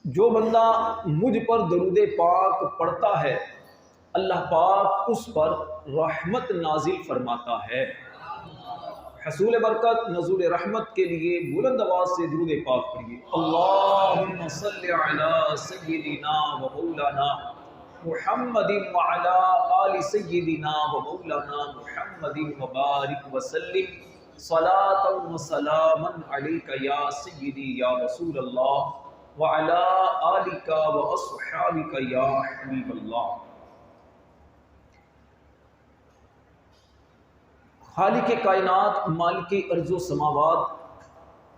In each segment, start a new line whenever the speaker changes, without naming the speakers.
جو بندہ مجھ پر درود پاک پڑھتا ہے اللہ پاک اس پر رحمت نازل فرماتا ہے۔ حصول برکت نزول رحمت کے لیے بلند آواز سے درود پاک پڑھیے۔ اللہم صل علی سیدنا و مولانا محمد وعلی آل سیدنا و مولانا محمد وبارک وسلم صلاۃ و سلاما علیک یا سیدی یا رسول اللہ وعلی آلک و اصحابک یا حبیب اللہ۔ خالق کائنات مالک ارض و سماوات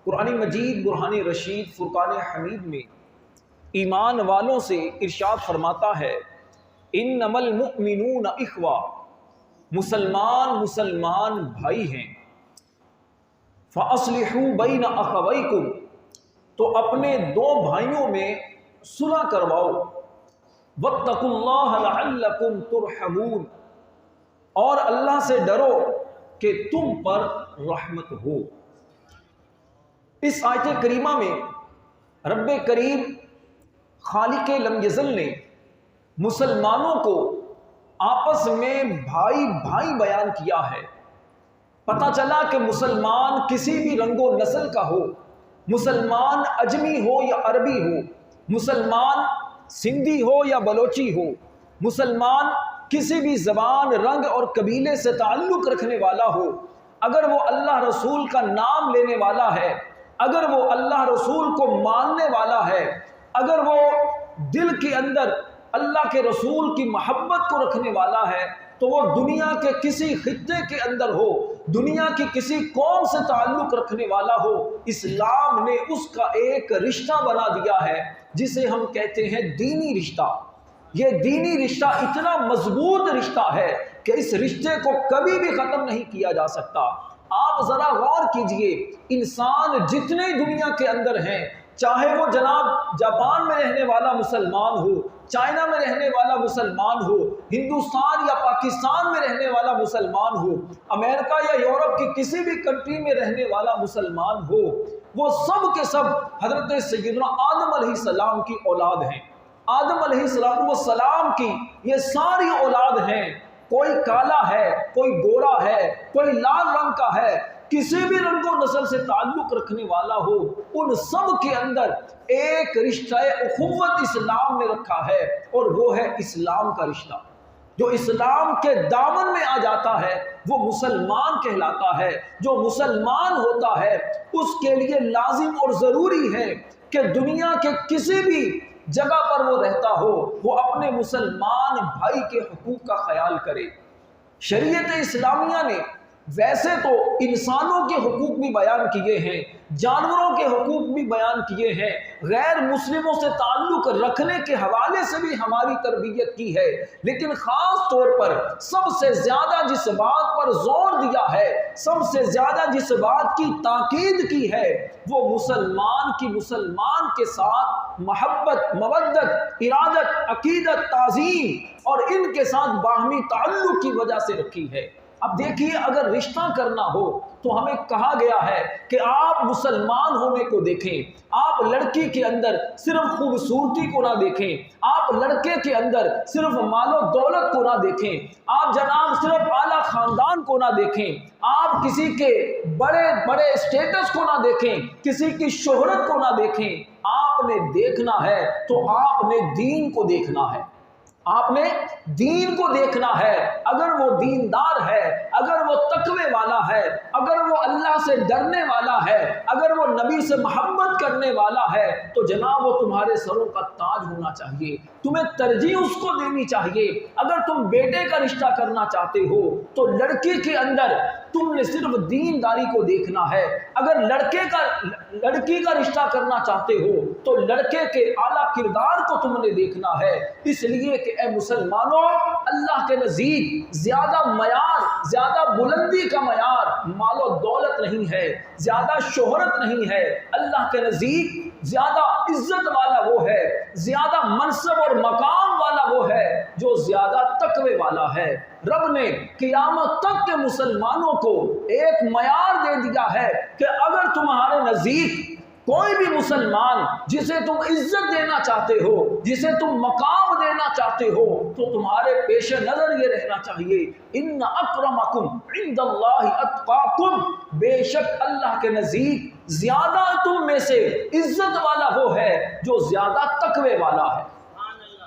قرآن مجید برہان رشید فرقان حمید میں ایمان والوں سے ارشاد فرماتا ہے انما المؤمنون اخوہ، مسلمان بھائی ہیں۔ فاصلحوا بین اخویکم، تو اپنے دو بھائیوں میں صلح کرواؤ۔ واتقوا اللہ لعلکم ترحمون، اور اللہ سے ڈرو کہ تم پر رحمت ہو۔ اس آیت کریمہ میں رب کریم خالق لم یزل نے مسلمانوں کو آپس میں بھائی بھائی بیان کیا ہے۔ پتہ چلا کہ مسلمان کسی بھی رنگ و نسل کا ہو، مسلمان اجمی ہو یا عربی ہو، مسلمان سندھی ہو یا بلوچی ہو، مسلمان کسی بھی زبان، رنگ اور قبیلے سے تعلق رکھنے والا ہو، اگر وہ اللہ رسول کا نام لینے والا ہے، اگر وہ اللہ رسول کو ماننے والا ہے، اگر وہ دل کے اندر اللہ کے رسول کی محبت کو رکھنے والا ہے، تو وہ دنیا کے کسی خطے کے اندر ہو، دنیا کی کسی قوم سے تعلق رکھنے والا ہو، اسلام نے اس کا ایک رشتہ بنا دیا ہے جسے ہم کہتے ہیں دینی رشتہ۔ یہ دینی رشتہ اتنا مضبوط رشتہ ہے کہ اس رشتے کو کبھی بھی ختم نہیں کیا جا سکتا۔ آپ ذرا غور کیجئے، انسان جتنے دنیا کے اندر ہیں، چاہے وہ جناب جاپان میں رہنے والا مسلمان ہو، چائنا میں رہنے والا مسلمان ہو، ہندوستان یا پاکستان میں رہنے والا مسلمان ہو، امریکہ یا یورپ کی کسی بھی کنٹری میں رہنے والا مسلمان ہو، وہ سب کے سب حضرت سیدنا آدم علیہ السلام کی اولاد ہیں۔ آدم علیہ السلام کی یہ ساری اولاد ہیں، کوئی کالا ہے، کوئی گورا ہے، کوئی لال رنگ کا ہے، کسی بھی رنگ و نسل سے تعلق رکھنے والا ہو، ان سب کے اندر ایک رشتہ اخوت اسلام نے رکھا ہے، اور وہ ہے اسلام کا رشتہ۔ جو اسلام کے دامن میں آ جاتا ہے وہ مسلمان کہلاتا ہے۔ جو مسلمان ہوتا ہے اس کے لیے لازم اور ضروری ہے کہ دنیا کے کسی بھی جگہ پر وہ رہتا ہو، وہ اپنے مسلمان بھائی کے حقوق کا خیال کرے۔ شریعت اسلامیہ نے ویسے تو انسانوں کے حقوق بھی بیان کیے ہیں، جانوروں کے حقوق بھی بیان کیے ہیں، غیر مسلموں سے تعلق رکھنے کے حوالے سے بھی ہماری تربیت کی ہے، لیکن خاص طور پر سب سے زیادہ جس بات پر زور دیا ہے، سب سے زیادہ جس بات کی تاکید کی ہے، وہ مسلمان کی مسلمان کے ساتھ محبت، مودت، ارادت، عقیدت، تعظیم اور ان کے ساتھ باہمی تعلق کی وجہ سے رکھی ہے۔ اب دیکھیے، اگر رشتہ کرنا ہو تو ہمیں کہا گیا ہے کہ آپ مسلمان ہونے کو دیکھیں، آپ لڑکی کے اندر صرف خوبصورتی کو نہ دیکھیں، آپ لڑکے کے اندر صرف مال و دولت کو نہ دیکھیں، آپ جناب صرف اعلیٰ خاندان کو نہ دیکھیں، آپ کسی کے بڑے بڑے اسٹیٹس کو نہ دیکھیں، کسی کی شہرت کو نہ دیکھیں، آپ نے دیکھنا ہے تو آپ نے دین کو دیکھنا ہے۔ آپ نے دین کو دیکھنا ہے۔ اگر وہ دیندار ہے، اگر وہ تقوی والا ہے، اگر وہ اللہ سے ڈرنے والا ہے، اگر وہ نبی سے محبت کرنے والا ہے، تو جناب وہ تمہارے سروں کا تاج ہونا چاہیے، تمہیں ترجیح اس کو دینی چاہیے۔ اگر تم بیٹے کا رشتہ کرنا چاہتے ہو تو لڑکی کے اندر تم نے صرف دینداری کو دیکھنا ہے، اگر لڑکی کا رشتہ کرنا چاہتے ہو تو لڑکے کے اعلیٰ کردار کو تم نے دیکھنا ہے۔ اس لیے کہ اے مسلمانوں، اللہ کے نزدیک زیادہ معیار، زیادہ بلندی کا معیار مال و دولت نہیں ہے، زیادہ شہرت نہیں ہے۔ اللہ کے نزدیک زیادہ عزت والا وہ ہے، زیادہ منصب اور مقام والا وہ ہے جو زیادہ تقوی والا ہے۔ رب نے قیامت تک کے مسلمانوں کو ایک معیار دے دیا ہے کہ اگر تمہارے نزدیک کوئی بھی مسلمان جسے تم عزت دینا چاہتے ہو، جسے تم مقام دینا چاہتے ہو، تو تمہارے پیش نظر یہ رہنا چاہیے ان اکرمکم عند اللہ اتقاکم، بے شک اللہ کے نزدیک زیادہ تم میں سے عزت والا وہ ہے جو زیادہ تقوی والا ہے۔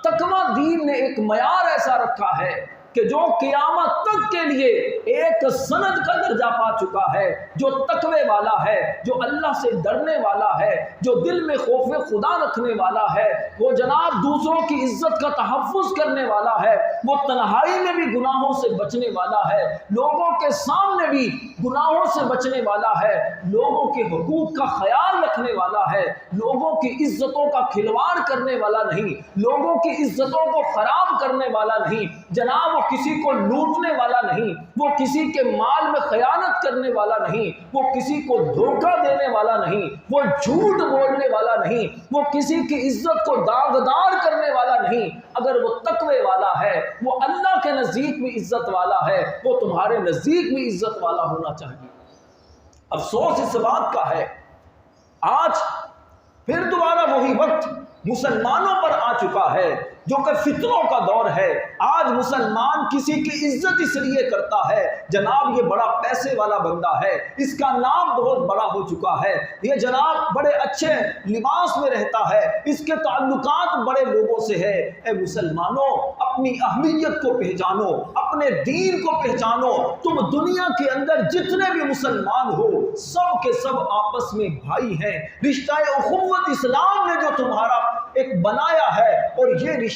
تقوی دین نے ایک معیار ایسا رکھا ہے کہ جو قیامت تک کے لیے ایک سند کا درجہ پا چکا ہے، جو تقوی والا ہے، جو اللہ سے ڈرنے والا ہے، جو دل میں خوف خدا رکھنے والا ہے، وہ جناب دوسروں کی عزت کا تحفظ کرنے والا ہے، وہ تنہائی میں بھی گناہوں سے بچنے والا ہے، لوگوں کے سامنے بھی گناہوں سے بچنے والا ہے، لوگوں کے حقوق کا خیال رکھنے والا ہے، لوگوں کی عزتوں کا کھلواڑ کرنے والا نہیں، لوگوں کی عزتوں کو خراب کرنے والا نہیں، جناب کسی کو لوٹنے والا نہیں، وہ کسی کے مال میں خیانت کرنے والا نہیں، وہ کسی کو دھوکہ دینے والا نہیں، وہ جھوٹ بولنے والا نہیں، وہ کسی کی عزت کو داغدار کرنے والا نہیں۔ اگر وہ تقوی والا ہے، وہ اللہ کے نزدیک بھی عزت والا ہے، وہ تمہارے نزدیک بھی عزت والا ہونا چاہیے۔ افسوس اس بات کا ہے آج پھر دوبارہ وہی وقت مسلمانوں پر آ چکا ہے جو کہ فتنوں کا دور ہے۔ آج مسلمان کسی کی عزت اس لیے کرتا ہے جناب یہ بڑا پیسے والا بندہ ہے، اس کا نام بہت بڑا ہو چکا ہے، یہ جناب بڑے اچھے لباس میں رہتا ہے، اس کے تعلقات بڑے لوگوں سے ہے۔ اے مسلمانوں، اپنی اہمیت کو پہچانو، اپنے دین کو پہچانو۔ تم دنیا کے اندر جتنے بھی مسلمان ہو سب کے سب آپس میں بھائی ہیں۔ رشتہ اخوت اسلام نے جو تمہارا ایک بنایا ہے، اور یہ رشتہ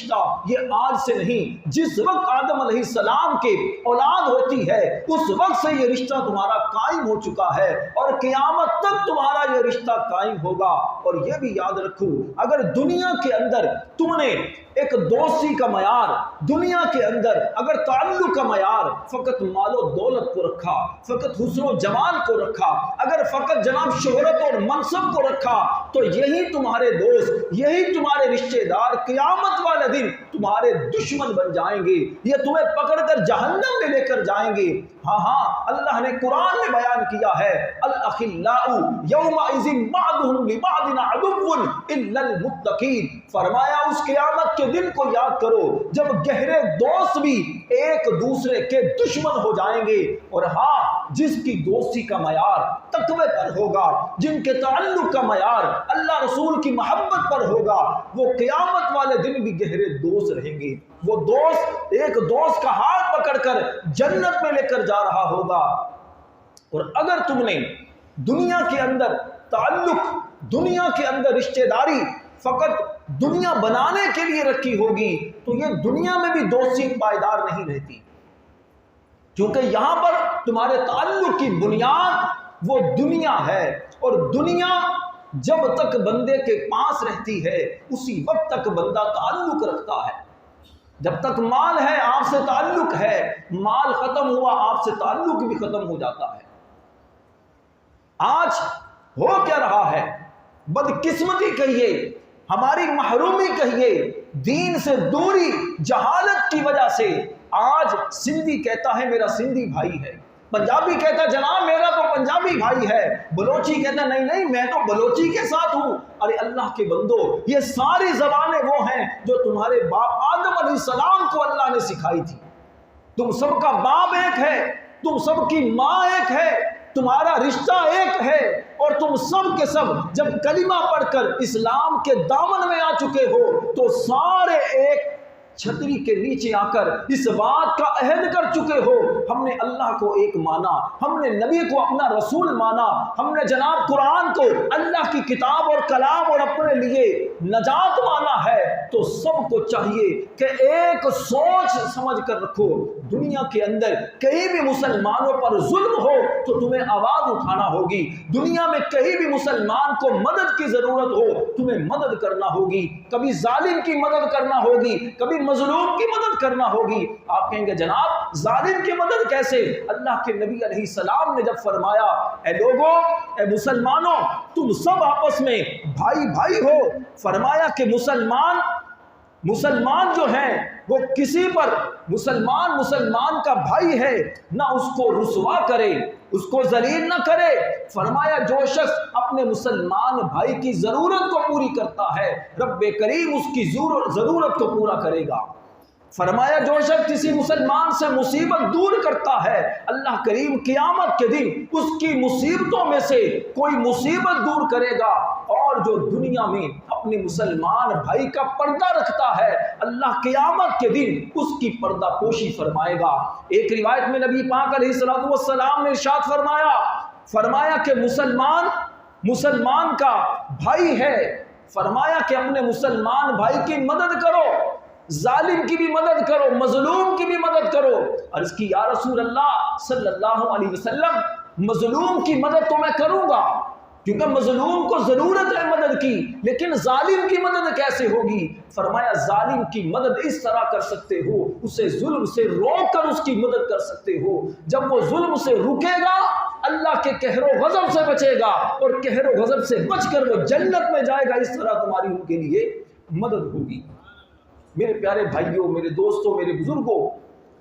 یہ آج سے نہیں، جس وقت آدم علیہ السلام کے اولاد ہوتی ہے اس وقت سے یہ رشتہ تمہارا قائم ہو چکا ہے، اور قیامت تک تمہارا یہ رشتہ قائم ہوگا۔ اور یہ بھی یاد رکھو، اگر دنیا کے اندر تم نے ایک دوستی کا معیار، دنیا کے اندر اگر تعلق کا معیار فقط مال و دولت کو رکھا، فقط حسن و جمال کو رکھا، اگر فقط جناب شہرت اور منصب کو رکھا، تو یہی تمہارے دوست، یہی تمہارے رشتہ دار قیامت والے دن تمہارے دشمن بن جائیں گے، یہ تمہیں پکڑ کر جہنم میں لے کر جائیں گے۔ ہاں اللہ نے قرآن میں بیان کیا ہے الاخلاء یومئذ بعضهم لبعض عدو الا المتقین، فرمایا اس قیامت کے دن کو یاد کرو جب گہرے دوست بھی ایک دوسرے کے دشمن ہو جائیں گے۔ اور ہاں، جس کی دوستی کا معیار تقوی پر ہوگا، جن کے تعلق کا معیار اللہ رسول کی محبت پر ہوگا، وہ قیامت والے دن بھی گہرے دوست رہیں گے۔ وہ دوست ایک دوست کا ہاتھ پکڑ کر جنت میں لے کر جا رہا ہوگا۔ اور اگر تم نے دنیا کے اندر تعلق، دنیا کے اندر رشتہ داری فقط دنیا بنانے کے لیے رکھی ہوگی تو یہ دنیا میں بھی دوستی پائیدار نہیں رہتی، کیونکہ یہاں پر تمہارے تعلق کی بنیاد وہ دنیا ہے، اور دنیا جب تک بندے کے پاس رہتی ہے اسی وقت تک بندہ تعلق رکھتا ہے۔ جب تک مال ہے آپ سے تعلق ہے، مال ختم ہوا آپ سے تعلق بھی ختم ہو جاتا ہے۔ آج ہو کیا رہا ہے، بدقسمتی کہیے، ہماری محرومی کہیے، دین سے دوری، جہالت کی وجہ سے آج سندھی کہتا ہے میرا سندھی بھائی ہے، پنجابی کہتا ہے جناب میرا تو پنجابی بھائی ہے، بلوچی کہتا ہے نہیں میں تو بلوچی کے ساتھ ہوں۔ ارے اللہ کے بندو، یہ ساری زبانیں وہ ہیں جو تمہارے باپ آدم علیہ السلام کو اللہ نے سکھائی تھی۔ تم سب کا باپ ایک ہے، تم سب کی ماں ایک ہے، تمہارا رشتہ ایک ہے، اور تم سب کے سب جب کلمہ پڑھ کر اسلام کے دامن میں آ چکے ہو تو سارے ایک چھتری کے نیچے آ کر اس بات کا عہد کر چکے ہو ہم نے اللہ کو ایک مانا، ہم نے نبی کو اپنا رسول مانا، ہم نے جناب قرآن کو اللہ کی کتاب اور کلام اور اپنے لیے نجات مانا ہے۔ تو سب کو چاہیے کہ ایک سوچ سمجھ کر رکھو، دنیا کے اندر کہیں بھی مسلمانوں پر ظلم ہو تو تمہیں آواز اٹھانا ہوگی، دنیا میں کہیں بھی مسلمان کو مدد کی ضرورت ہو تمہیں مدد کرنا ہوگی، کبھی ظالم کی مدد کرنا ہوگی، کبھی مظلوم کی مدد کرنا ہوگی۔ آپ کہیں گے جناب ظالم کی مدد کیسے؟ اللہ کے نبی علیہ السلام نے جب فرمایا اے لوگوں، اے مسلمانوں، تم سب آپس میں بھائی بھائی ہو، فرمایا کہ مسلمان مسلمان جو ہیں وہ کسی پر مسلمان کا بھائی ہے نہ اس کو رسوا کرے، اس کو ذلیل نہ کرے۔ فرمایا جو شخص اپنے مسلمان بھائی کی ضرورت کو پوری کرتا ہے رب کریم اس کی ضرورت کو پورا کرے گا۔ فرمایا جو شخص کسی مسلمان سے مصیبت دور کرتا ہے اللہ کریم قیامت کے دن اس کی مصیبتوں میں سے کوئی مصیبت دور کرے گا، اور جو دنیا میں اپنے مسلمان بھائی کا پردہ رکھتا ہے اللہ قیامت کے دن اس کی پردہ پوشی فرمائے گا۔ ایک روایت میں نبی پاک علیہ الصلوۃ والسلام نے ارشاد فرمایا کہ مسلمان کا بھائی ہے، فرمایا کہ اپنے مسلمان بھائی کی مدد کرو، ظالم کی بھی مدد کرو، مظلوم کی بھی مدد کرو۔ عرض کی یا رسول اللہ صلی اللہ علیہ وسلم مظلوم کی مدد تو میں کروں گا کیونکہ مظلوم کو ضرورت ہے مدد کی، لیکن ظالم کی مدد کیسے ہوگی؟ فرمایا ظالم کی مدد اس طرح کر سکتے ہو، اسے ظلم سے روک کر اس کی مدد کر سکتے ہو۔ جب وہ ظلم سے رکے گا اللہ کے قہر و غضب سے بچے گا، اور قہر و غضب سے بچ کر وہ جنت میں جائے گا، اس طرح تمہاری ان کے لیے مدد ہوگی۔ میرے پیارے بھائیوں، میرے دوستوں، میرے بزرگوں،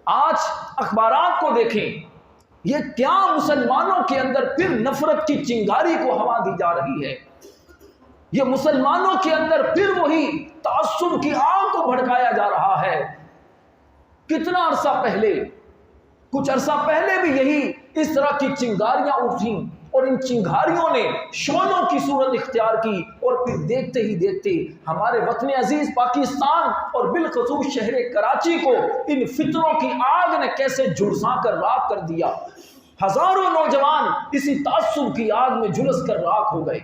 آج اخبارات کو دیکھیں، یہ کیا مسلمانوں کے اندر پھر نفرت کی چنگاری کو ہوا دی جا رہی ہے، یہ مسلمانوں کے اندر پھر وہی تعصب کی آگ کو بھڑکایا جا رہا ہے۔ کتنا عرصہ پہلے، کچھ عرصہ پہلے بھی یہی اس طرح کی چنگاریاں اٹھیں، اور ان چنگاریوں نے شعلوں کی صورت اختیار کی، اور پھر دیکھتے ہی دیکھتے ہمارے وطن عزیز پاکستان اور بالخصوص شہر کراچی کو ان فتنوں کی آگ نے کیسے جھلسا کر راکھ کر دیا۔ ہزاروں نوجوان اسی تعصب کی آگ میں جھلس کر راکھ ہو گئے،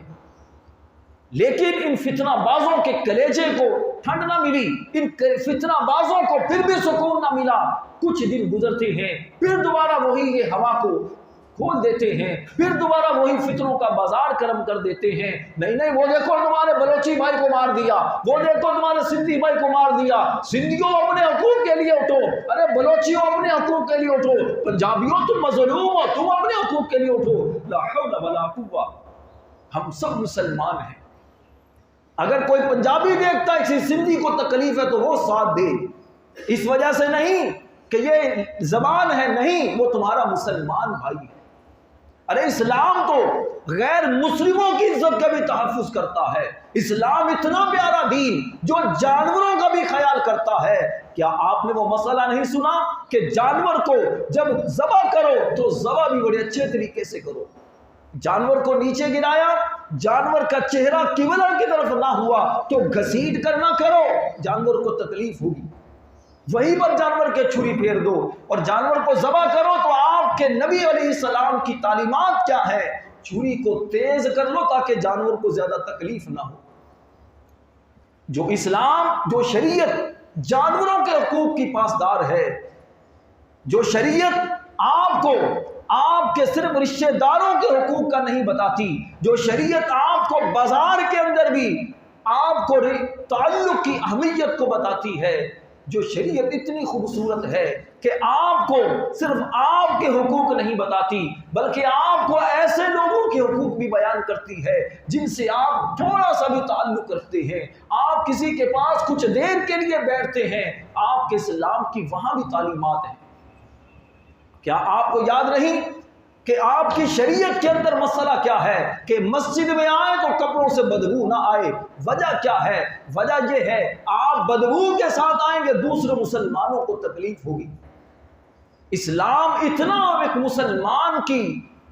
لیکن ان فتنہ بازوں کے کلیجے کو ٹھنڈ نہ ملی، ان فتنہ بازوں کو پھر بھی سکون نہ ملا۔ کچھ دن گزرتے ہیں پھر دوبارہ وہی یہ ہوا کو کھول دیتے ہیں، پھر دوبارہ وہی فتنوں کا بازار گرم کر دیتے ہیں۔ نہیں وہ دیکھو تمہارے بلوچی بھائی کو مار دیا، وہ دیکھو تمہارے سندھی بھائی کو مار دیا۔ سندھیوں اپنے حقوق کے لیے اٹھو، ارے بلوچیوں اپنے حقوق کے لیے اٹھو، پنجابیوں تم مظلوم ہو، تم اپنے حقوق کے لیے اٹھو۔ لا حول ولا قوہ، ہم سب مسلمان ہیں۔ اگر کوئی پنجابی دیکھتا ہے کسی سندھی کو تکلیف ہے تو وہ ساتھ دے، اس وجہ سے نہیں کہ یہ زبان ہے، نہیں، وہ تمہارا مسلمان بھائی ہے۔ ارے اسلام تو غیر مسلموں کی عزت کا بھی تحفظ کرتا ہے۔ اسلام اتنا پیارا دین جو جانوروں کا بھی خیال کرتا ہے۔ کیا آپ نے وہ مسئلہ نہیں سنا کہ جانور کو جب ذبح کرو تو ذبح بھی بڑے اچھے طریقے سے کرو، جانور کو نیچے گرایا، جانور کا چہرہ قبلہ کی طرف نہ ہوا تو گھسیٹ کر نہ کرو، جانور کو تکلیف ہوگی۔ وہیں پر جانور کے چھری پھیر دو، اور جانور کو ذبح کرو تو آپ کے نبی علیہ السلام کی تعلیمات کیا ہے؟ چھری کو تیز کر لو تاکہ جانور کو زیادہ تکلیف نہ ہو۔ جو اسلام، جو شریعت جانوروں کے حقوق کی پاسدار ہے، جو شریعت آپ کے صرف رشتہ داروں کے حقوق کا نہیں بتاتی، جو شریعت آپ کو بازار کے اندر بھی آپ کو تعلق کی اہمیت کو بتاتی ہے، جو شریعت اتنی خوبصورت ہے کہ آپ کو صرف آپ کے حقوق نہیں بتاتی بلکہ آپ کو ایسے لوگوں کے حقوق بھی بیان کرتی ہے جن سے آپ تھوڑا سا بھی تعلق رکھتے ہیں، آپ کسی کے پاس کچھ دیر کے لیے بیٹھتے ہیں، آپ کے اسلام کی وہاں بھی تعلیمات ہیں۔ کیا آپ کو یاد نہیں کہ آپ کی شریعت کے اندر مسئلہ کیا ہے کہ مسجد میں آئے تو کپڑوں سے بدبو نہ آئے؟ وجہ کیا ہے؟ وجہ یہ ہے آپ بدبو کے ساتھ آئیں گے دوسرے مسلمانوں کو تکلیف ہوگی۔ اسلام اتنا ایک مسلمان کی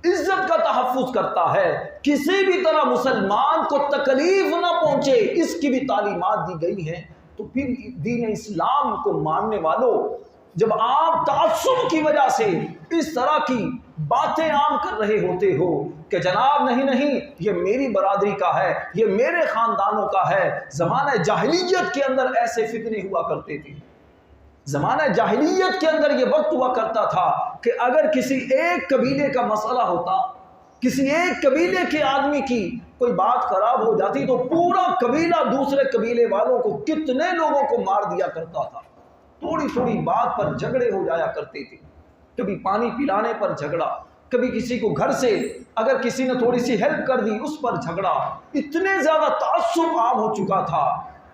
عزت کا تحفظ کرتا ہے، کسی بھی طرح مسلمان کو تکلیف نہ پہنچے اس کی بھی تعلیمات دی گئی ہیں۔ تو پھر دین اسلام کو ماننے والوں، جب آپ تعصب کی وجہ سے اس طرح کی باتیں عام کر رہے ہوتے ہو کہ جناب نہیں یہ میری برادری کا ہے، یہ میرے خاندانوں کا ہے۔ زمانہ جاہلیت کے اندر ایسے فتنے ہوا کرتے تھے، زمانہ جاہلیت کے اندر یہ وقت ہوا کرتا تھا کہ اگر کسی ایک قبیلے کا مسئلہ ہوتا، کسی ایک قبیلے کے آدمی کی کوئی بات خراب ہو جاتی تو پورا قبیلہ دوسرے قبیلے والوں کو، کتنے لوگوں کو مار دیا کرتا تھا۔ تھوڑی تھوڑی بات پر جھگڑے ہو جایا کرتے تھے، کبھی پانی پلانے پر جھگڑا، کبھی کسی کو گھر سے اگر کسی نے تھوڑی سی ہیلپ کر دی اس پر جھگڑا۔ اتنے زیادہ تعصب عام ہو چکا تھا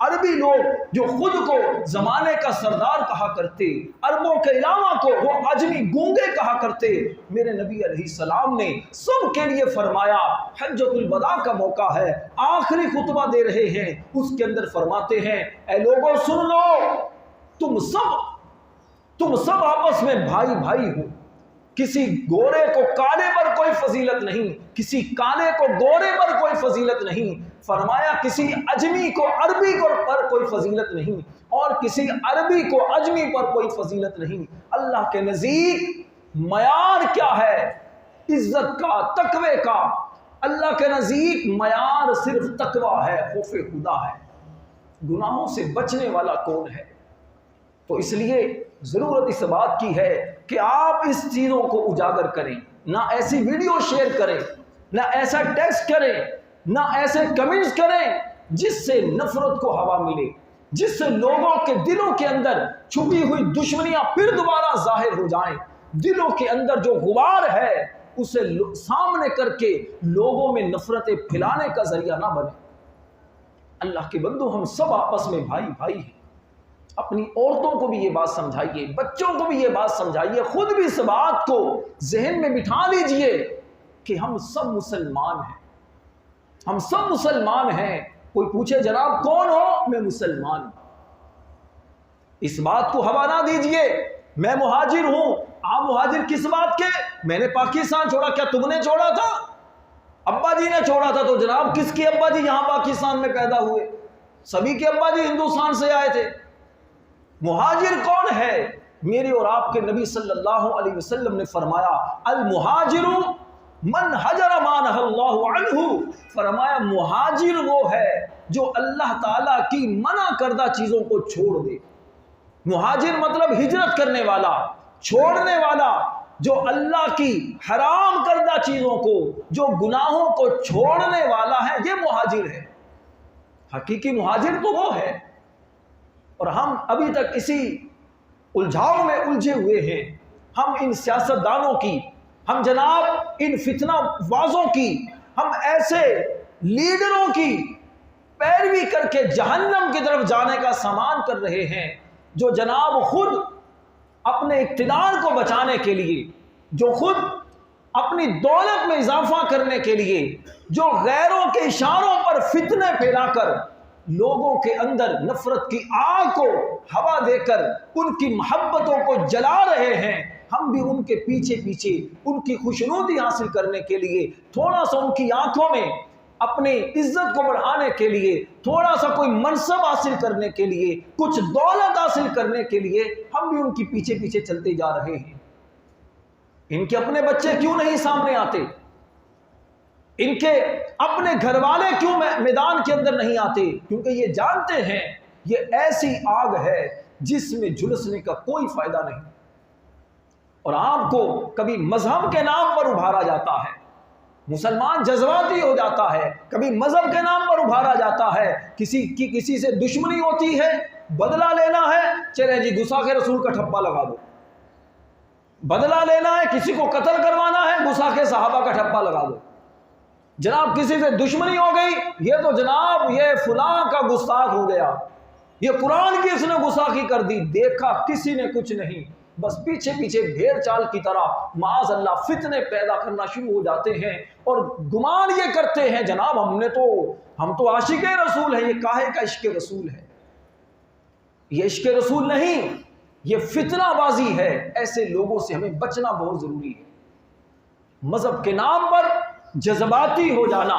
عربی لوگ جو خود کو زمانے کا سردار کہا کرتے، عربوں کے علاوہ کو وہ عجمی گونگے کہا کرتے، میرے نبی علیہ السلام نے سب کے لیے فرمایا، حجۃ الوداع کا موقع ہے، آخری خطبہ دے رہے ہیں، اس کے اندر فرماتے ہیں اے لوگوں سن لو، تم سب آپس میں بھائی بھائی ہو، کسی گورے کو کالے پر کوئی فضیلت نہیں، کسی کالے کو گورے پر کوئی فضیلت نہیں، فرمایا کسی عجمی کو عربی پر کوئی فضیلت نہیں، اور کسی عربی کو عجمی پر کوئی فضیلت نہیں۔ اللہ کے نزدیک معیار کیا ہے؟ عزت کا، تقوی کا۔ اللہ کے نزدیک معیار صرف تقوی ہے، خوف خدا ہے۔ گناہوں سے بچنے والا کون ہے؟ تو اس لیے ضرورت اس بات کی ہے کہ آپ اس چیزوں کو اجاگر کریں، نہ ایسی ویڈیو شیئر کریں، نہ ایسا ٹیکسٹ کریں، نہ ایسے کمنٹس کریں جس سے نفرت کو ہوا ملے، جس سے لوگوں کے دلوں کے اندر چھپی ہوئی دشمنیاں پھر دوبارہ ظاہر ہو جائیں، دلوں کے اندر جو غبار ہے اسے سامنے کر کے لوگوں میں نفرتیں پھیلانے کا ذریعہ نہ بنے۔ اللہ کے بندو، ہم سب آپس میں بھائی بھائی ہیں۔ اپنی عورتوں کو بھی یہ بات سمجھائیے، بچوں کو بھی یہ بات سمجھائیے، خود بھی اس بات کو ذہن میں بٹھا لیجئے کہ ہم سب مسلمان ہیں، ہم سب مسلمان ہیں۔ کوئی پوچھے جناب کون ہو؟ میں مسلمان ہوں۔ اس بات کو ہوا نہ دیجئے میں مہاجر ہوں۔ آپ مہاجر کس بات کے؟ میں نے پاکستان چھوڑا، کیا تم نے چھوڑا تھا؟ ابا جی نے چھوڑا تھا، تو جناب کس کے ابا جی یہاں پاکستان میں پیدا ہوئے؟ سبھی کے ابا جی ہندوستان سے آئے تھے۔ مہاجر کون ہے؟ میرے اور آپ کے نبی صلی اللہ علیہ وسلم نے فرمایا المہاجر من حجر ما نہى اللہ عنہ، فرمایا مہاجر وہ ہے جو اللہ تعالیٰ کی منع کردہ چیزوں کو چھوڑ دے۔ مہاجر مطلب ہجرت کرنے والا، چھوڑنے والا، جو اللہ کی حرام کردہ چیزوں کو، جو گناہوں کو چھوڑنے والا ہے، یہ مہاجر ہے۔ حقیقی مہاجر تو وہ ہے، اور ہم ابھی تک اسی الجھاؤ میں الجھے ہوئے ہیں۔ ہم ان سیاست دانوں کی، ہم جناب ان فتنہ بازوں کی، ہم ایسے لیڈروں کی پیروی کر کے جہنم کی طرف جانے کا سامان کر رہے ہیں، جو جناب خود اپنے اقتدار کو بچانے کے لیے، جو خود اپنی دولت میں اضافہ کرنے کے لیے، جو غیروں کے اشاروں پر فتنے پھیلا کر لوگوں کے اندر نفرت کی آگ کو ہوا دے کر ان کی محبتوں کو جلا رہے ہیں، ہم بھی ان کے پیچھے پیچھے ان کی خوشنودی حاصل کرنے کے لیے، تھوڑا سا ان کی آنکھوں میں اپنی عزت کو بڑھانے کے لیے، تھوڑا سا کوئی منصب حاصل کرنے کے لیے، کچھ دولت حاصل کرنے کے لیے ہم بھی ان کی پیچھے پیچھے چلتے جا رہے ہیں۔ ان کے اپنے بچے کیوں نہیں سامنے آتے؟ ان کے اپنے گھر والے کیوں میدان کے اندر نہیں آتے؟ کیونکہ یہ جانتے ہیں یہ ایسی آگ ہے جس میں جھلسنے کا کوئی فائدہ نہیں۔ اور آپ کو کبھی مذہب کے نام پر ابھارا جاتا ہے، مسلمان جذباتی ہو جاتا ہے، کبھی مذہب کے نام پر ابھارا جاتا ہے، کسی سے دشمنی ہوتی ہے، بدلہ لینا ہے، چلے جی گستاخ رسول کا ٹھپا لگا دو۔ بدلہ لینا ہے، کسی کو قتل کروانا ہے، گستاخ صحابہ کا ٹھپا لگا دو۔ جناب کسی سے دشمنی ہو گئی، یہ تو جناب یہ فلاں کا گستاخ ہو گیا، یہ قرآن کی اس نے گستاخی کر دی۔ دیکھا کسی نے کچھ نہیں، بس پیچھے پیچھے بھیڑ چال کی طرح معاذ اللہ فتنے پیدا کرنا شروع ہو جاتے ہیں، اور گمان یہ کرتے ہیں جناب ہم تو عاشق رسول ہیں۔ یہ کاہے کا عشق رسول ہے؟ یہ عشق رسول نہیں، یہ فتنہ بازی ہے۔ ایسے لوگوں سے ہمیں بچنا بہت ضروری ہے۔ مذہب کے نام پر جذباتی ہو جانا،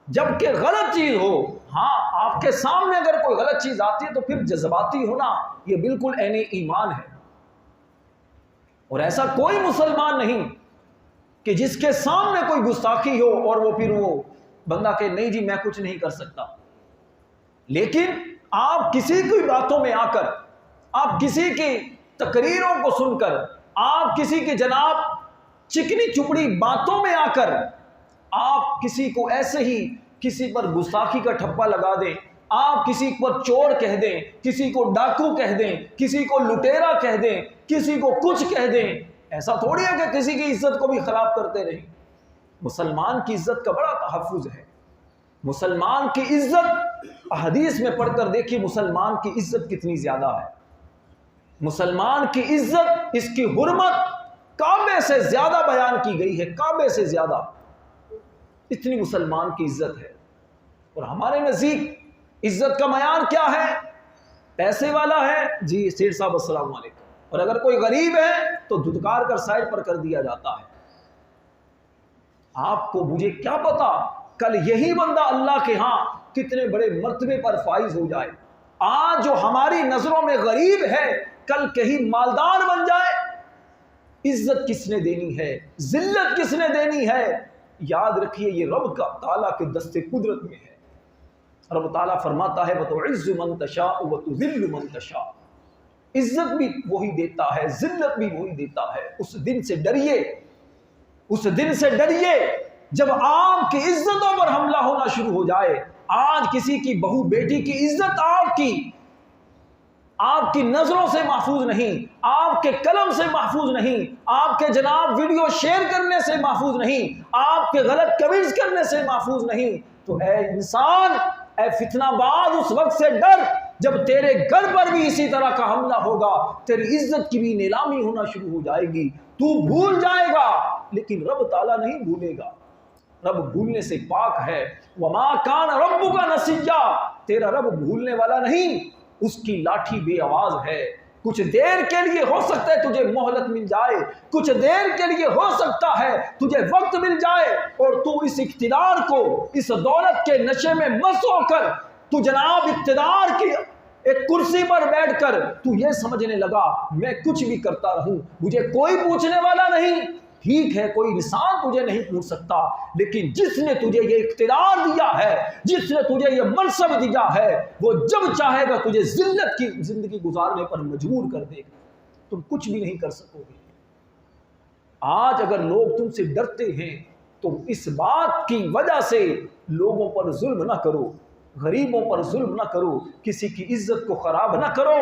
جبکہ غلط چیز ہو، ہاں آپ کے سامنے اگر کوئی غلط چیز آتی ہے تو پھر جذباتی ہونا یہ بالکل عین ایمان ہے۔ اور ایسا کوئی مسلمان نہیں کہ جس کے سامنے کوئی گستاخی ہو اور وہ پھر وہ بندہ کہ نہیں جی میں کچھ نہیں کر سکتا۔ لیکن آپ کسی کی باتوں میں آ کر، آپ کسی کی تقریروں کو سن کر، آپ کسی کی جناب چکنی چپڑی باتوں میں آ کر آپ کسی کو ایسے ہی کسی پر گستاخی کا ٹھپا لگا دیں، آپ کسی پر چور کہہ دیں، کسی کو ڈاکو کہہ دیں، کسی کو لٹیرا کہہ دیں، کسی کو کچھ کہہ دیں، ایسا تھوڑی ہے کہ کسی کی عزت کو بھی خراب کرتے رہیں۔ مسلمان کی عزت کا بڑا تحفظ ہے۔ مسلمان کی عزت حدیث میں پڑھ کر دیکھیے مسلمان کی عزت کتنی زیادہ ہے. مسلمان کی عزت، اس کی حرمت کعبے سے زیادہ بیان کی گئی ہے، کعبے سے زیادہ اتنی مسلمان کی عزت ہے. اور ہمارے نزدیک عزت کا معیار کیا ہے؟ پیسے والا ہے جی سیٹھ صاحب السلام علیکم، اور اگر کوئی غریب ہے تو دھتکار کر سائڈ پر کر دیا جاتا ہے. آپ کو مجھے کیا پتا کل یہی بندہ اللہ کے ہاں کتنے بڑے مرتبے پر فائز ہو جائے. آج جو ہماری نظروں میں غریب ہے کل کہیں مالدار بن جائے. عزت کس نے دینی ہے؟ ذلت کس نے دینی ہے؟ یاد رکھیے یہ رب کا تعالیٰ کے دست قدرت میں ہے. رب تعالیٰ فرماتا ہے وَتُعِزُّ مَن تَشَاءُ وَتُذِلُّ مَن تَشَاءُ. عزت بھی وہی دیتا ہے، ذلت بھی وہی دیتا ہے. اس دن سے ڈریے، اس دن سے ڈریے جب آپ کی عزتوں پر حملہ ہونا شروع ہو جائے. آج کسی کی بہو بیٹی کی عزت آپ کی نظروں سے محفوظ نہیں، آپ کے قلم سے محفوظ نہیں، آپ کے جناب ویڈیو شیئر کرنے سے محفوظ نہیں، آپ کے غلط کمنٹس کرنے سے محفوظ نہیں. تو اے انسان، اے فتنہ باز، اس وقت سے ڈر جب تیرے گھر پر بھی اسی طرح کا حملہ ہوگا، تیری عزت کی بھی نیلامی ہونا شروع ہو جائے گی. تو بھول جائے گا لیکن رب تعالیٰ نہیں بھولے گا. رب بھولنے سے پاک ہے. وَمَا كَانَ رَبُّكَ نَسِيًّا. تیرا رب بھولنے والا نہیں، اس کی لاٹھی بے آواز ہے. کچھ دیر کے لیے ہو سکتا ہے تجھے مہلت مل جائے، کچھ دیر کے لیے ہو سکتا ہے تجھے وقت مل جائے، اور تو اس اقتدار کو، اس دولت کے نشے میں مست ہو کر تو جناب اقتدار کی ایک کرسی پر بیٹھ کر تو یہ سمجھنے لگا میں کچھ بھی کرتا رہوں، مجھے کوئی پوچھنے والا نہیں. ٹھیک ہے، کوئی انسان تجھے نہیں پوچھ سکتا، لیکن جس نے تجھے یہ اقتدار دیا ہے، جس نے تجھے یہ منصب دیا ہے، وہ جب چاہے گا تجھے ذلت کی زندگی گزارنے پر مجبور کر دے گا. تم کچھ بھی نہیں کر سکو گے. آج اگر لوگ تم سے ڈرتے ہیں تو اس بات کی وجہ سے لوگوں پر ظلم نہ کرو، غریبوں پر ظلم نہ کرو، کسی کی عزت کو خراب نہ کرو،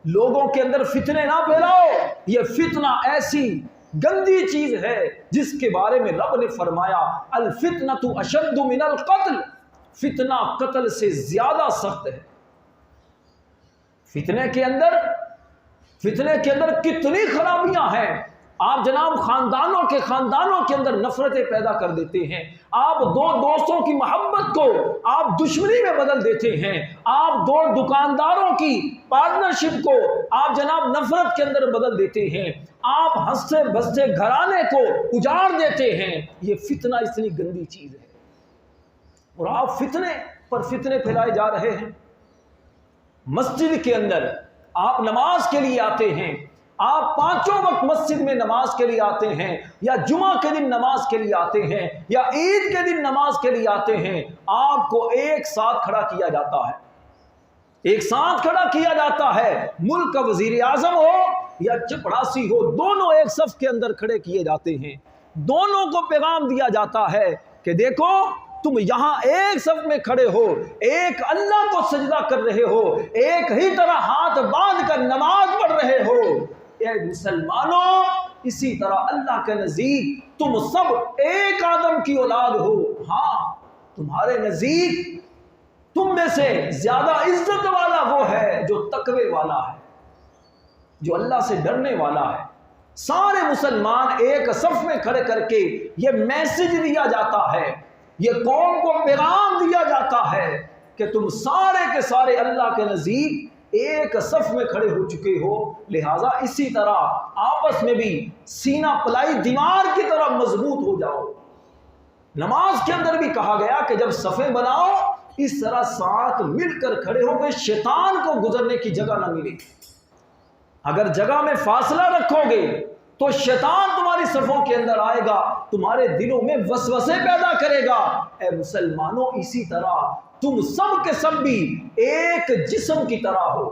لوگوں کے اندر فتنے نہ پھیلاؤ. یہ فتنہ ایسی گندی چیز ہے جس کے بارے میں رب نے فرمایا الفتنۃ اشد من القتل. فتنہ قتل سے زیادہ سخت ہے. فتنے کے اندر کتنی خرابیاں ہیں. آپ جناب خاندانوں کے اندر نفرتیں پیدا کر دیتے ہیں. آپ دو دوستوں کی محبت کو آپ دشمنی میں بدل دیتے ہیں. آپ دو دکانداروں کی پارٹنرشپ کو آپ جناب نفرت کے اندر بدل دیتے ہیں. آپ ہنستے بستے گھرانے کو اجاڑ دیتے ہیں. یہ فتنہ اتنی گندی چیز ہے، اور آپ فتنے پر فتنے پھیلائے جا رہے ہیں. مسجد کے اندر آپ نماز کے لیے آتے ہیں، آپ پانچوں وقت مسجد میں نماز کے لیے آتے ہیں، یا جمعہ کے دن نماز کے لیے آتے ہیں، یا عید کے دن نماز کے لیے آتے ہیں. آپ کو ایک ساتھ کھڑا کیا جاتا ہے، ایک ساتھ کھڑا کیا جاتا ہے. ملک کا وزیر اعظم ہو یا چپڑاسی ہو، دونوں ایک صف کے اندر کھڑے کیے جاتے ہیں. دونوں کو پیغام دیا جاتا ہے کہ دیکھو تم یہاں ایک صف میں کھڑے ہو، ایک اللہ کو سجدہ کر رہے ہو، ایک ہی طرح ہاتھ باندھ کر نماز پڑھ رہے ہو. اے مسلمانوں، اسی طرح اللہ کے نزدیک تم سب ایک آدم کی اولاد ہو. ہاں، تمہارے نزدیک تم میں سے زیادہ عزت والا وہ ہے جو تقوی والا ہے، جو اللہ سے ڈرنے والا ہے. سارے مسلمان ایک صف میں کھڑے کر کے یہ میسج دیا جاتا ہے، یہ قوم کو پیغام دیا جاتا ہے کہ تم سارے کے سارے اللہ کے نزدیک ایک صف میں کھڑے ہو چکے ہو. لہٰذا اسی طرح آپس میں بھی سینہ پلائی دیوار کی طرح مضبوط ہو جاؤ. نماز کے اندر بھی کہا گیا کہ جب صفیں بناؤ اس طرح ساتھ مل کر کھڑے ہو کہ شیطان کو گزرنے کی جگہ نہ ملے. اگر جگہ میں فاصلہ رکھو گے تو شیطان تمہاری صفوں کے اندر آئے گا، تمہارے دلوں میں وسوسے پیدا کرے گا. اے مسلمانوں، اسی طرح تم سب کے سب بھی ایک جسم کی طرح ہو،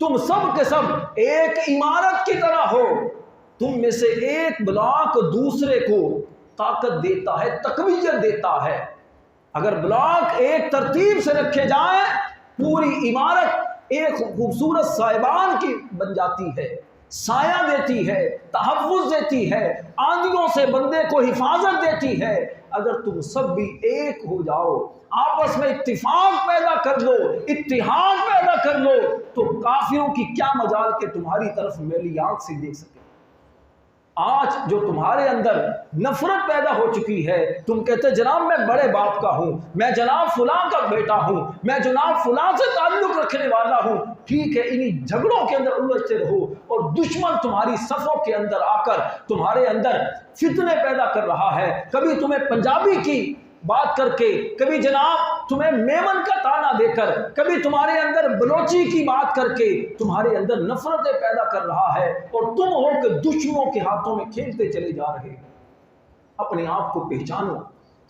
تم سب کے سب ایک عمارت کی طرح ہو. تم میں سے ایک بلاک دوسرے کو طاقت دیتا ہے، تقویت دیتا ہے. اگر بلاک ایک ترتیب سے رکھے جائیں پوری عمارت ایک خوبصورت سائبان کی بن جاتی ہے. سایہ دیتی ہے، تحفظ دیتی ہے، آندھیوں سے بندے کو حفاظت دیتی ہے۔ اگر تم سب بھی ایک ہو جاؤ، آپس میں اتفاق پیدا کر لو، اتحاد پیدا کر لو، تو کافروں کی کیا مجال کہ تمہاری طرف میلی آنکھ سے دیکھ سکے۔ آج جو تمہارے اندر نفرت پیدا ہو چکی ہے، تم کہتے جناب میں بڑے باپ کا ہوں، میں جناب فلاں کا بیٹا ہوں، میں جناب فلاں سے تعلق رکھنے والا ہوں، ٹھیک ہے، انہی جھگڑوں کے اندر الجھتے رہو، اور دشمن تمہاری صفوں کے اندر آ کر تمہارے اندر فتنے پیدا کر رہا ہے۔ کبھی تمہیں پنجابی کی بات کر کے، کبھی جناب تمہیں میمن کا تانا دے کر، کبھی تمہارے اندر بلوچی کی بات کر کے تمہارے اندر نفرتیں پیدا کر رہا ہے، اور تم ہو کہ دشمنوں کے ہاتھوں میں کھیلتے چلے جا رہے۔ اپنے آپ کو پہچانو،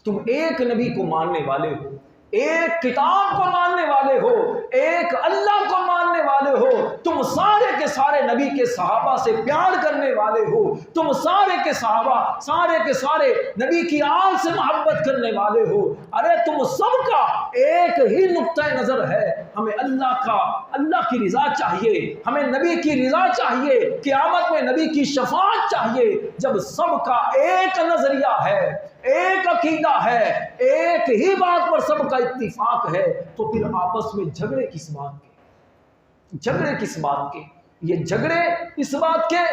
تم ایک نبی کو ماننے والے ہو، ایک کتاب کو ماننے والے ہو، ایک اللہ کو ماننے والے ہو، تم سارے کے سارے نبی کے صحابہ سے پیار کرنے والے ہو، تم سارے کے صحابہ، سارے کے سارے نبی کی آل سے محبت کرنے والے ہو۔ ارے تم سب کا ایک ہی نقطہ نظر ہے، ہمیں اللہ کی رضا چاہیے، ہمیں نبی کی رضا چاہیے، قیامت میں نبی کی شفاعت چاہیے۔ جب سب کا ایک نظریہ ہے، ایک عقیدہ ہے، ایک ہی بات پر سب کا اتفاق ہے، تو پھر آپس میں جھگڑے کس بات کے؟ جھگڑے کس بات کے؟ یہ جھگڑے اس بات کے،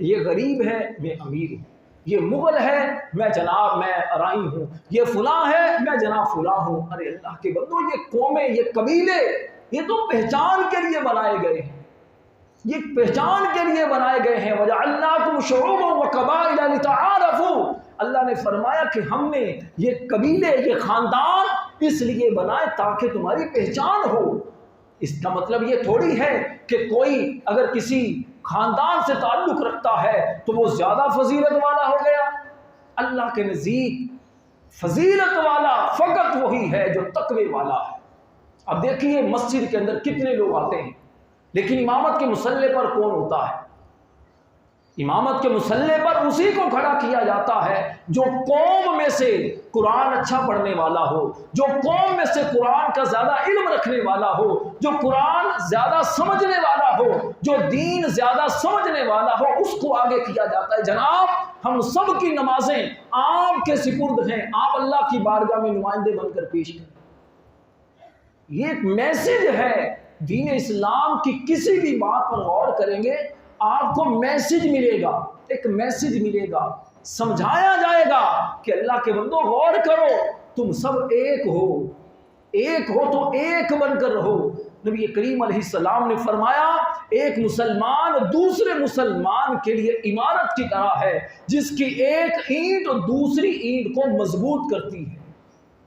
یہ غریب ہے میں امیر ہوں، یہ مغل ہے میں جناب میں ارائی ہوں، یہ فلاں ہے میں جناب فلاں ہوں۔ ارے اللہ کے بندو، یہ قومیں، یہ قبیلے، یہ تو پہچان کے لیے بنائے گئے ہیں، یہ پہچان کے لیے بنائے گئے ہیں۔ وَجَعَلْنَاكُمْ شُعُوبًا وَقَبَائِلَ لِتَعَارَفُوا، اللہ نے فرمایا کہ ہم نے یہ قبیلے، یہ خاندان اس لیے بنائے تاکہ تمہاری پہچان ہو۔ اس کا مطلب یہ تھوڑی ہے کہ کوئی اگر کسی خاندان سے تعلق رکھتا ہے تو وہ زیادہ فضیلت والا ہو گیا۔ اللہ کے نزدیک فضیلت والا فقط وہی ہے جو تقوی والا ہے۔ اب دیکھیے مسجد کے اندر کتنے لوگ آتے ہیں، لیکن امامت کے مصلے پر کون ہوتا ہے؟ امامت کے مصلے پر اسی کو کھڑا کیا جاتا ہے جو قوم میں سے قرآن اچھا پڑھنے والا ہو، جو قوم میں سے قرآن کا زیادہ علم رکھنے والا ہو، جو قرآن زیادہ سمجھنے والا ہو، جو دین زیادہ سمجھنے والا ہو، اس کو آگے کیا جاتا ہے۔ جناب ہم سب کی نمازیں آپ کے سپرد ہیں، آپ اللہ کی بارگاہ میں نمائندے بن کر پیش کریں۔ یہ ایک میسج ہے دین اسلام کی، کسی بھی بات پر غور کریں گے آپ کو میسج ملے گا، ایک میسج ملے گا، سمجھایا جائے گا کہ اللہ کے بندو غور کرو، تم سب ایک ہو، ایک ہو تو ایک بن کر رہو۔ نبی کریم علیہ السلام نے فرمایا ایک مسلمان دوسرے مسلمان کے لیے عمارت کی طرح ہے، جس کی ایک اینٹ دوسری اینٹ کو مضبوط کرتی ہے۔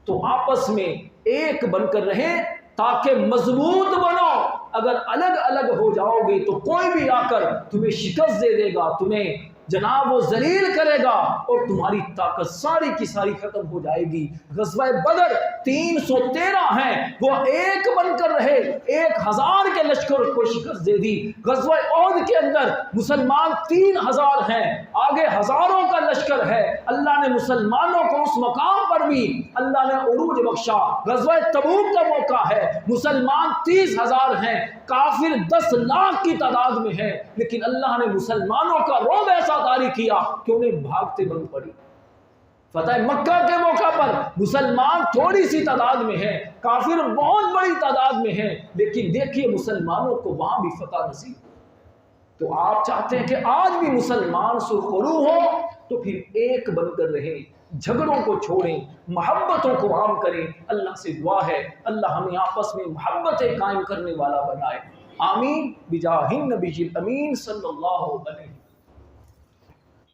تو آپس میں ایک بن کر رہیں تاکہ مضبوط بنو۔ اگر الگ الگ ہو جاؤ گے تو کوئی بھی آ کر تمہیں شکست دے دے گا، تمہیں جناب وہ ذلیل کرے گا، اور تمہاری طاقت ساری کی ساری ختم ہو جائے گی۔ غزوہ بدر 313 ہیں، وہ ایک بن کر رہے، 1000 کے لشکر کو شکست دے دی۔ غزوہ احد کے اندر مسلمان 3000 ہیں، آگے ہزاروں کا لشکر ہے، اللہ نے مسلمانوں کو اس مقام پر بھی اللہ نے عروج بخشا۔ غزوہ تبوک کا موقع ہے، مسلمان 30,000 ہیں، کافر 10 لاکھ کی تعداد میں ہیں، لیکن اللہ نے مسلمانوں کا رعب ایسا طاری کیا کہ انہیں بھاگتے بند پڑی۔ فتح مکہ کے موقع پر مسلمان تھوڑی سی تعداد میں ہیں، کافر بہت بڑی تعداد میں ہیں، لیکن دیکھیے مسلمانوں کو وہاں بھی فتح نصیب۔ تو آپ چاہتے ہیں کہ آج بھی مسلمان سرخرو ہو، تو پھر ایک بن کر رہیں، جھگڑوں کو چھوڑیں، محبتوں کو عام کریں۔ اللہ سے دعا ہے اللہ ہمیں آپس میں محبتیں قائم کرنے والا بنائے۔ آمین بجاہ النبی الامین صلی اللہ علیہ وسلم۔